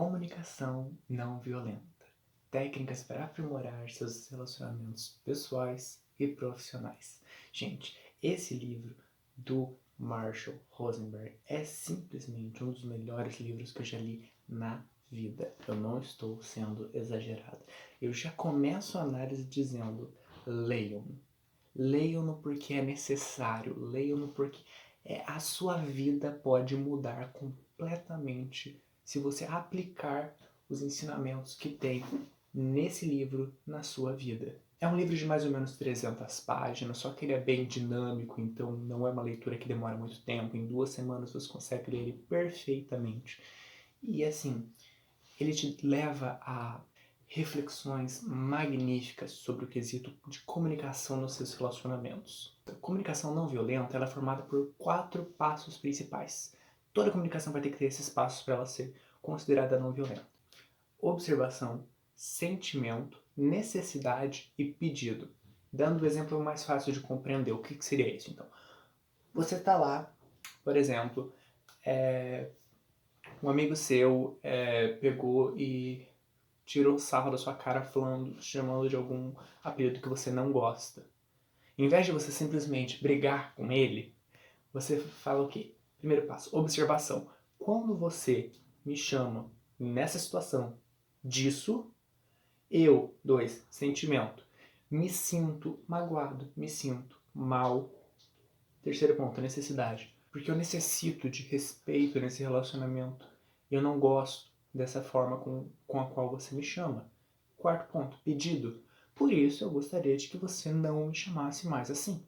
Comunicação não violenta. Técnicas para aprimorar seus relacionamentos pessoais e profissionais. Gente, esse livro do Marshall Rosenberg é simplesmente um dos melhores livros que eu já li na vida. Eu não estou sendo exagerado. Eu já começo a análise dizendo: leiam-no. Leiam-no porque é necessário. Leiam-no porque a sua vida pode mudar completamente se você aplicar os ensinamentos que tem nesse livro na sua vida. É um livro de mais ou menos 300 páginas, só que ele é bem dinâmico, então não é uma leitura que demora muito tempo. Em 2 semanas você consegue ler ele perfeitamente. E assim, ele te leva a reflexões magníficas sobre o quesito de comunicação nos seus relacionamentos. A comunicação não violenta ela é formada por 4 passos principais. Toda comunicação vai ter que ter esses passos para ela ser considerada não violenta: observação, sentimento, necessidade e pedido. Dando o exemplo mais fácil de compreender, o que seria isso então? Você está lá, por exemplo, um amigo seu pegou e tirou sarro da sua cara falando, chamando de algum apelido que você não gosta. Em vez de você simplesmente brigar com ele, você fala o quê? Primeiro passo, observação. Quando você me chama nessa situação disso, eu, 2, sentimento, me sinto magoado, me sinto mal. Terceiro ponto, necessidade. Porque eu necessito de respeito nesse relacionamento. Eu não gosto dessa forma com a qual você me chama. Quarto ponto, pedido. Por isso eu gostaria de que você não me chamasse mais assim.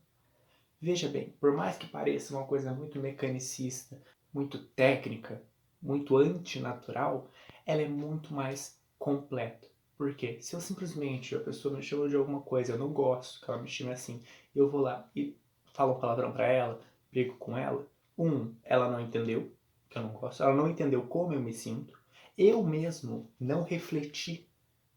Veja bem, por mais que pareça uma coisa muito mecanicista, muito técnica, muito antinatural, ela é muito mais completa. Por quê? Se eu simplesmente, a pessoa me chama de alguma coisa, eu não gosto que ela me chame assim, eu vou lá e falo um palavrão pra ela, brigo com ela, ela não entendeu que eu não gosto, ela não entendeu como eu me sinto, eu mesmo não refleti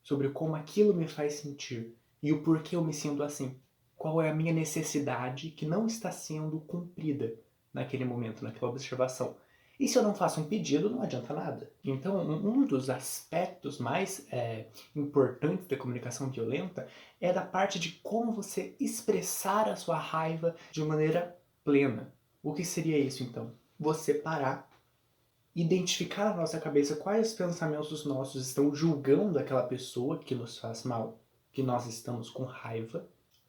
sobre como aquilo me faz sentir e o porquê eu me sinto assim. Qual é a minha necessidade que não está sendo cumprida naquele momento, naquela observação. E se eu não faço um pedido, não adianta nada. Então, um dos aspectos mais importantes da comunicação violenta é da parte de como você expressar a sua raiva de maneira plena. O que seria isso, então? Você parar, identificar na nossa cabeça quais pensamentos nossos estão julgando aquela pessoa que nos faz mal, que nós estamos com raiva,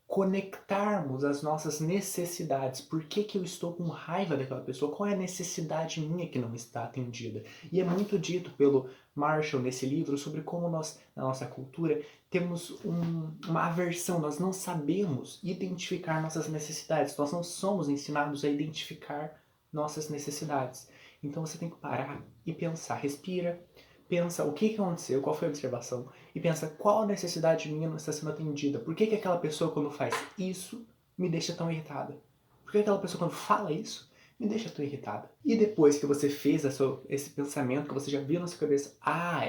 conectarmos as nossas necessidades. Por que, que eu estou com raiva daquela pessoa? Qual é a necessidade minha que não está atendida? E é muito dito pelo Marshall nesse livro sobre como nós, na nossa cultura, temos uma aversão, nós não sabemos identificar nossas necessidades, nós não somos ensinados a identificar nossas necessidades. Então você tem que parar e pensar, respira, pensa o que aconteceu, qual foi a observação, e pensa qual necessidade minha não está sendo atendida. Por que aquela pessoa quando faz isso me deixa tão irritada? Por que aquela pessoa quando fala isso me deixa tão irritada? E depois que você fez esse pensamento, que você já viu na sua cabeça,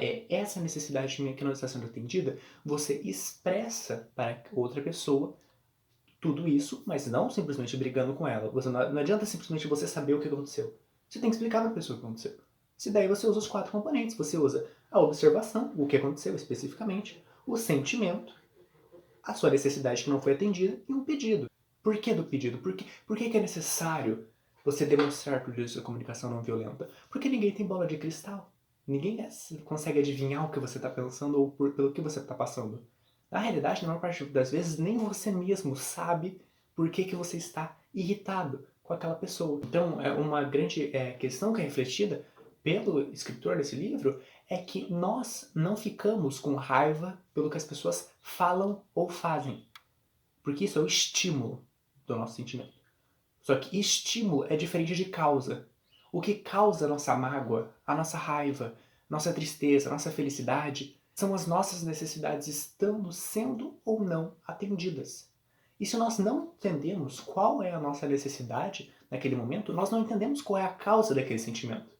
é essa necessidade minha que não está sendo atendida, você expressa para outra pessoa tudo isso, mas não simplesmente brigando com ela. Não adianta simplesmente você saber o que aconteceu. Você tem que explicar para a pessoa o que aconteceu. Se daí você usa os 4 componentes. Você usa a observação, o que aconteceu especificamente, o sentimento, a sua necessidade que não foi atendida e um pedido. Por que do pedido? Por que é necessário você demonstrar tudo isso a comunicação não violenta? Porque ninguém tem bola de cristal. Ninguém consegue adivinhar o que você está pensando ou pelo que você está passando. Na realidade, na maior parte das vezes, nem você mesmo sabe por que você está irritado com aquela pessoa. Então, uma grande questão que é refletida pelo escritor desse livro é que nós não ficamos com raiva pelo que as pessoas falam ou fazem. Porque isso é o estímulo do nosso sentimento. Só que estímulo é diferente de causa. O que causa a nossa mágoa, a nossa raiva, nossa tristeza, nossa felicidade, são as nossas necessidades estando sendo ou não atendidas. E se nós não entendemos qual é a nossa necessidade naquele momento, nós não entendemos qual é a causa daquele sentimento.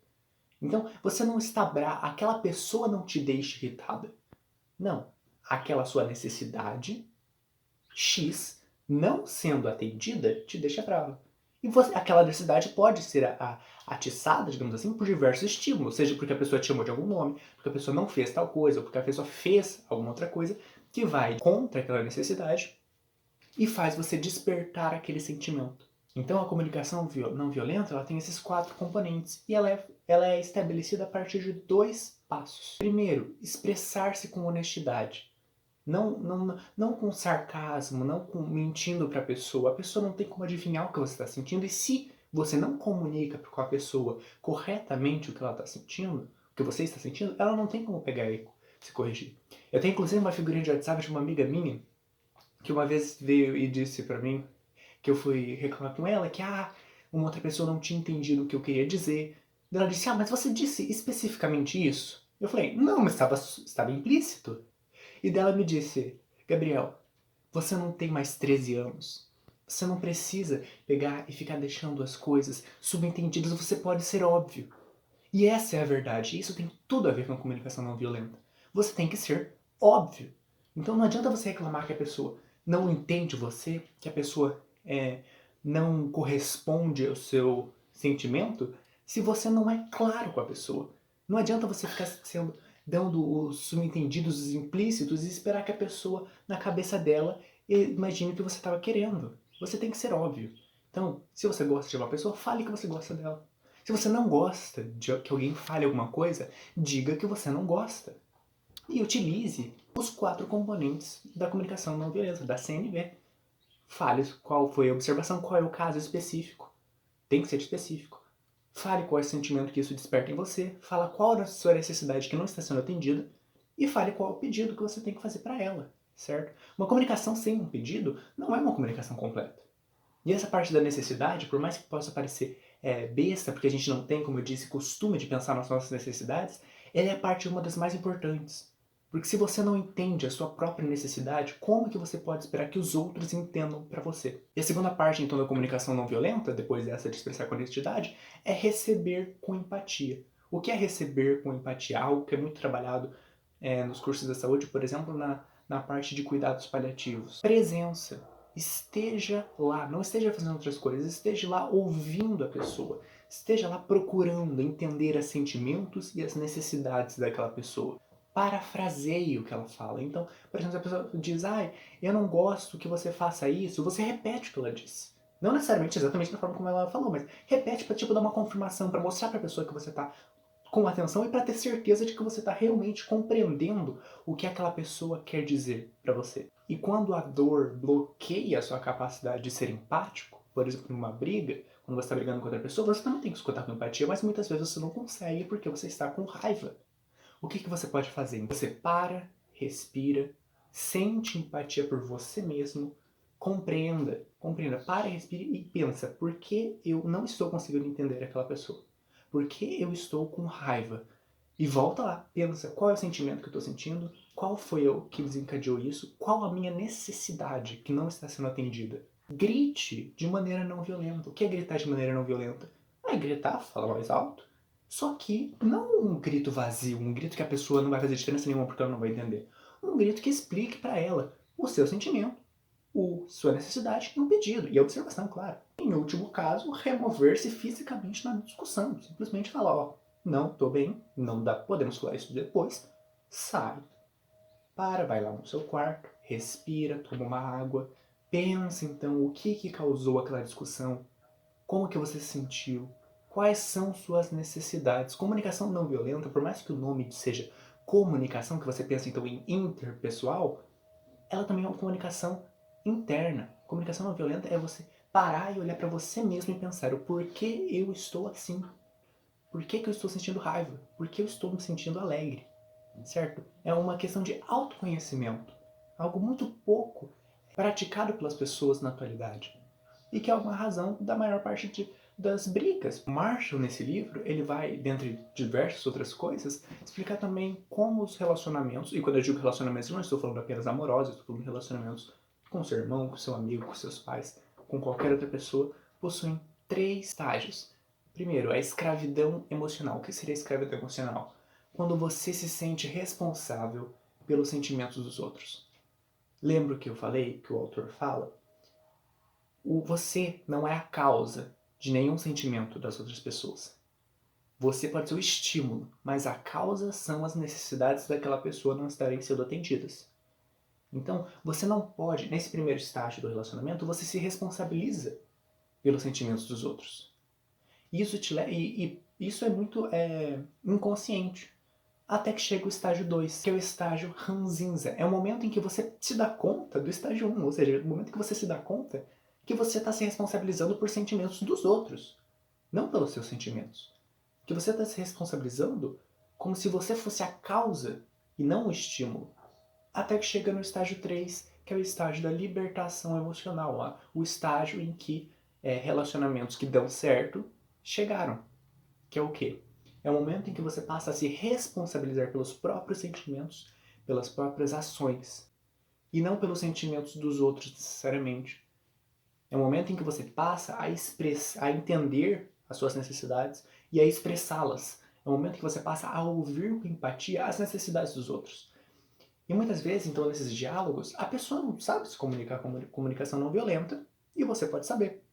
Então, você não está bravo, aquela pessoa não te deixa irritada. Não. Aquela sua necessidade X não sendo atendida te deixa brava. E aquela necessidade pode ser atiçada, digamos assim, por diversos estímulos, seja porque a pessoa te chamou de algum nome, porque a pessoa não fez tal coisa, ou porque a pessoa fez alguma outra coisa que vai contra aquela necessidade e faz você despertar aquele sentimento. Então a comunicação não violenta ela tem esses 4 componentes e ela é estabelecida a partir de 2 passos. Primeiro, expressar-se com honestidade. Não com sarcasmo, não com mentindo para a pessoa não tem como adivinhar o que você está sentindo, e se você não comunica com a pessoa corretamente o que ela está sentindo, o que você está sentindo, ela não tem como pegar e se corrigir. Eu tenho inclusive uma figurinha de WhatsApp de uma amiga minha, que uma vez veio e disse para mim, que eu fui reclamar com ela, que uma outra pessoa não tinha entendido o que eu queria dizer. Ela disse, mas você disse especificamente isso? Eu falei, não, mas estava implícito. E dela me disse, Gabriel, você não tem mais 13 anos. Você não precisa pegar e ficar deixando as coisas subentendidas, você pode ser óbvio. E essa é a verdade, isso tem tudo a ver com a comunicação não violenta. Você tem que ser óbvio. Então não adianta você reclamar que a pessoa não entende você, que a pessoa não corresponde ao seu sentimento, se você não é claro com a pessoa. Não adianta você ficar dando os subentendidos, os implícitos e esperar que a pessoa, na cabeça dela, imagine o que você estava querendo. Você tem que ser óbvio. Então, se você gosta de uma pessoa, fale que você gosta dela. Se você não gosta de que alguém fale alguma coisa, diga que você não gosta. E utilize os 4 componentes da comunicação não violenta, da CNV. Fale qual foi a observação, qual é o caso específico. Tem que ser específico. Fale qual é o sentimento que isso desperta em você. Fala qual é a sua necessidade que não está sendo atendida. E fale qual é o pedido que você tem que fazer para ela, certo? Uma comunicação sem um pedido não é uma comunicação completa. E essa parte da necessidade, por mais que possa parecer besta, porque a gente não tem, como eu disse, costume de pensar nas nossas necessidades, ela é a parte uma das mais importantes. Porque se você não entende a sua própria necessidade, como que você pode esperar que os outros entendam para você? E a segunda parte, então, da comunicação não violenta, depois dessa de expressar com honestidade, é receber com empatia. O que é receber com empatia? Algo que é muito trabalhado nos cursos da saúde, por exemplo, na parte de cuidados paliativos. Presença. Esteja lá, não esteja fazendo outras coisas, esteja lá ouvindo a pessoa, esteja lá procurando entender os sentimentos e as necessidades daquela pessoa. Parafraseie o que ela fala. Então, por exemplo, se a pessoa diz, eu não gosto que você faça isso, você repete o que ela disse. Não necessariamente exatamente da forma como ela falou, mas repete para dar uma confirmação, para mostrar para a pessoa que você está com atenção e para ter certeza de que você está realmente compreendendo o que aquela pessoa quer dizer para você. E quando a dor bloqueia a sua capacidade de ser empático, por exemplo, numa briga, quando você está brigando com outra pessoa, você também tem que escutar com empatia, mas muitas vezes você não consegue porque você está com raiva. O que você pode fazer? Você para, respira, sente empatia por você mesmo, compreenda, para, respire e pensa, por que eu não estou conseguindo entender aquela pessoa? Por que eu estou com raiva? E volta lá, pensa, qual é o sentimento que eu estou sentindo? Qual foi o que desencadeou isso? Qual a minha necessidade que não está sendo atendida? Grite de maneira não violenta. O que é gritar de maneira não violenta? É gritar, falar mais alto. Só que não um grito vazio, um grito que a pessoa não vai fazer diferença nenhuma porque ela não vai entender. Um grito que explique para ela o seu sentimento, sua necessidade e um pedido. E a observação, claro. Em último caso, remover-se fisicamente na discussão. Simplesmente falar, não, tô bem, não dá, podemos falar isso depois. Sai, vai lá no seu quarto, respira, toma uma água, pensa então o que causou aquela discussão, como que você se sentiu, quais são suas necessidades. Comunicação não violenta, por mais que o nome seja comunicação, que você pensa então em interpessoal, ela também é uma comunicação interna. Comunicação não violenta é você parar e olhar para você mesmo e pensar o porquê eu estou assim. Por que eu estou sentindo raiva? Por que eu estou me sentindo alegre? Certo? É uma questão de autoconhecimento. Algo muito pouco praticado pelas pessoas na atualidade. E que é uma razão da maior parte das brigas. Marshall, nesse livro, ele vai, dentre diversas outras coisas, explicar também como os relacionamentos, e quando eu digo relacionamentos, eu não estou falando apenas amorosos, estou falando de relacionamentos com seu irmão, com seu amigo, com seus pais, com qualquer outra pessoa, possuem 3 estágios. Primeiro, a escravidão emocional. O que seria a escravidão emocional? Quando você se sente responsável pelos sentimentos dos outros. Lembra o que eu falei, que o autor fala? Você não é a causa de nenhum sentimento das outras pessoas. Você pode ser o estímulo, mas a causa são as necessidades daquela pessoa não estarem sendo atendidas. Então, você não pode, nesse primeiro estágio do relacionamento, você se responsabiliza pelos sentimentos dos outros. Isso é muito inconsciente. Até que chega o estágio 2, que é o estágio ranzinza. É o momento em que você se dá conta do estágio 1, ou seja, o momento que você se dá conta que você está se responsabilizando por sentimentos dos outros, não pelos seus sentimentos. Que você está se responsabilizando como se você fosse a causa e não o estímulo. Até que chega no estágio 3, que é o estágio da libertação emocional, o estágio em que relacionamentos que dão certo chegaram. Que é o quê? É o momento em que você passa a se responsabilizar pelos próprios sentimentos, pelas próprias ações, e não pelos sentimentos dos outros necessariamente. É o momento em que você passa a entender as suas necessidades e a expressá-las. É o momento em que você passa a ouvir com empatia as necessidades dos outros. E muitas vezes, então, nesses diálogos, a pessoa não sabe se comunicar com comunicação não violenta e você pode saber.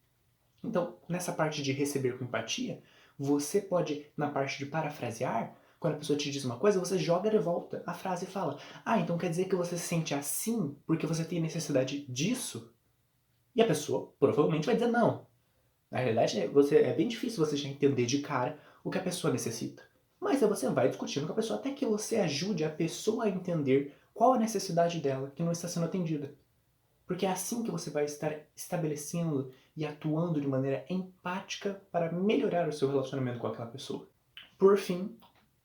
Então, nessa parte de receber com empatia, você pode, na parte de parafrasear, quando a pessoa te diz uma coisa, você joga de volta a frase e fala: ah, então quer dizer que você se sente assim porque você tem necessidade disso? E a pessoa provavelmente vai dizer não. Na realidade, é bem difícil você já entender de cara o que a pessoa necessita. Mas aí você vai discutindo com a pessoa até que você ajude a pessoa a entender qual a necessidade dela que não está sendo atendida. Porque é assim que você vai estar estabelecendo e atuando de maneira empática para melhorar o seu relacionamento com aquela pessoa. Por fim,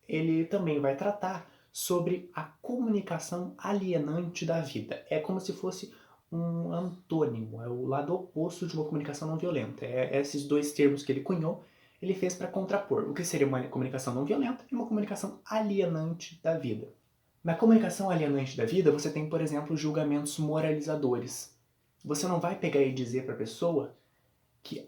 ele também vai tratar sobre a comunicação alienante da vida. É como se fosse um antônimo, é o lado oposto de uma comunicação não violenta. Esses dois termos que ele cunhou, ele fez para contrapor o que seria uma comunicação não violenta e uma comunicação alienante da vida. Na comunicação alienante da vida, você tem, por exemplo, julgamentos moralizadores. Você não vai pegar e dizer para a pessoa que,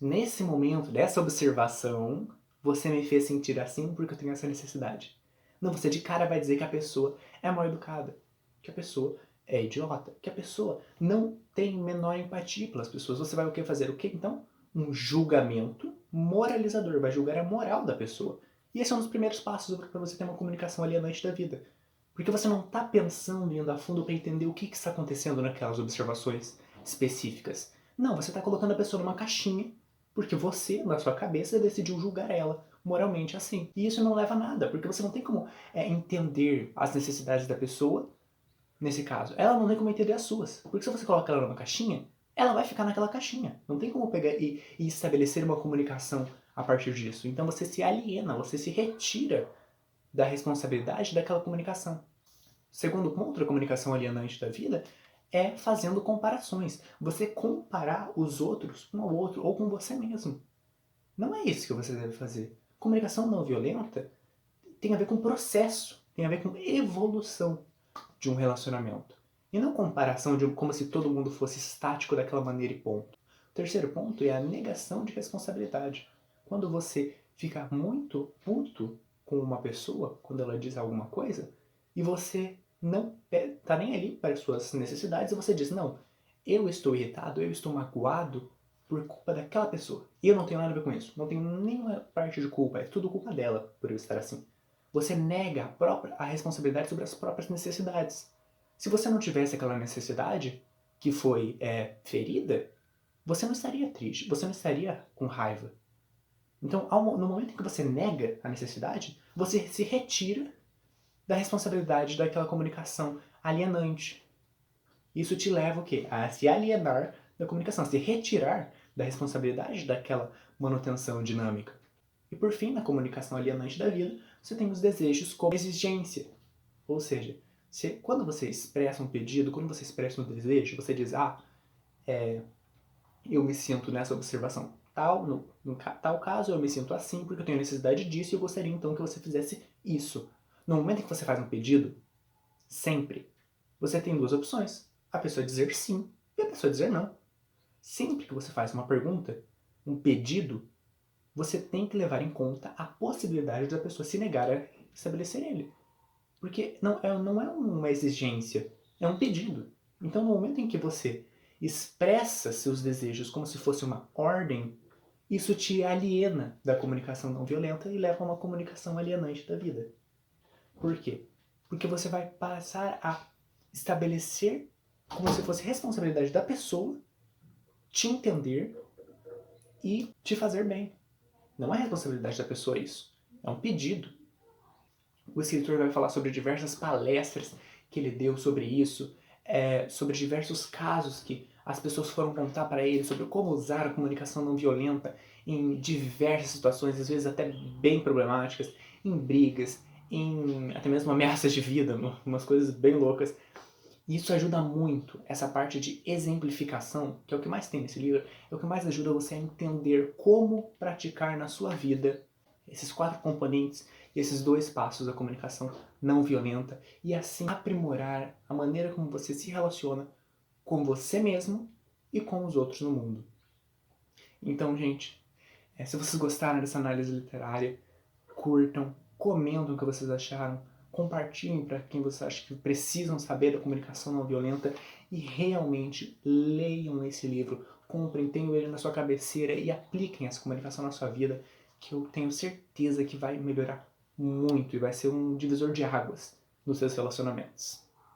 nesse momento dessa observação, você me fez sentir assim porque eu tenho essa necessidade. Não, você de cara vai dizer que a pessoa é mal educada, que a pessoa é idiota, que a pessoa não tem menor empatia pelas pessoas. Você vai o que fazer? O que então? Um julgamento moralizador, vai julgar a moral da pessoa. E esse é um dos primeiros passos para você ter uma comunicação alienante da vida. Porque você não está pensando e indo a fundo para entender o que está acontecendo naquelas observações específicas. Não, você está colocando a pessoa numa caixinha porque você, na sua cabeça, decidiu julgar ela moralmente assim. E isso não leva a nada, porque você não tem como entender as necessidades da pessoa, nesse caso. Ela não tem como entender as suas. Porque se você coloca ela numa caixinha, ela vai ficar naquela caixinha. Não tem como pegar e estabelecer uma comunicação a partir disso. Então você se aliena, você se retira da responsabilidade daquela comunicação. O segundo ponto da comunicação alienante da vida é fazendo comparações. Você comparar os outros um ao outro ou com você mesmo. Não é isso que você deve fazer. Comunicação não violenta tem a ver com processo, tem a ver com evolução de um relacionamento. E não comparação de como se todo mundo fosse estático daquela maneira e ponto. O terceiro ponto é a negação de responsabilidade. Quando você fica muito puto com uma pessoa, quando ela diz alguma coisa, e você não tá nem ali para as suas necessidades, e você diz, não, eu estou irritado, eu estou magoado por culpa daquela pessoa. E eu não tenho nada a ver com isso. Não tenho nenhuma parte de culpa, é tudo culpa dela por eu estar assim. Você nega a responsabilidade sobre as próprias necessidades. Se você não tivesse aquela necessidade que foi ferida, você não estaria triste, você não estaria com raiva. Então, no momento em que você nega a necessidade, você se retira da responsabilidade daquela comunicação alienante. Isso te leva o quê? A se alienar da comunicação, a se retirar da responsabilidade daquela manutenção dinâmica. E por fim, na comunicação alienante da vida, você tem os desejos como exigência. Ou seja, quando você expressa um pedido, quando você expressa um desejo, você diz, eu me sinto nessa observação tal caso, eu me sinto assim porque eu tenho necessidade disso e eu gostaria então que você fizesse isso. No momento em que você faz um pedido, sempre, você tem duas opções. A pessoa dizer sim e a pessoa dizer não. Sempre que você faz uma pergunta, um pedido, você tem que levar em conta a possibilidade da pessoa se negar a estabelecer ele. Porque não é uma exigência, é um pedido. Então, no momento em que você expressa seus desejos como se fosse uma ordem, isso te aliena da comunicação não violenta e leva a uma comunicação alienante da vida. Por quê? Porque você vai passar a estabelecer como se fosse responsabilidade da pessoa te entender e te fazer bem. Não é responsabilidade da pessoa isso. É um pedido. O escritor vai falar sobre diversas palestras que ele deu sobre isso, sobre diversos casos que as pessoas foram contar para ele sobre como usar a comunicação não violenta em diversas situações, às vezes até bem problemáticas, em brigas, em até mesmo ameaças de vida, umas coisas bem loucas. E isso ajuda muito, essa parte de exemplificação, que é o que mais tem nesse livro, é o que mais ajuda você a entender como praticar na sua vida esses 4 componentes e esses 2 passos da comunicação não violenta e assim aprimorar a maneira como você se relaciona com você mesmo e com os outros no mundo. Então, gente, se vocês gostaram dessa análise literária, curtam, comentam o que vocês acharam, compartilhem para quem você acha que precisam saber da comunicação não violenta e realmente leiam esse livro, comprem, tenham ele na sua cabeceira e apliquem essa comunicação na sua vida, que eu tenho certeza que vai melhorar muito e vai ser um divisor de águas nos seus relacionamentos.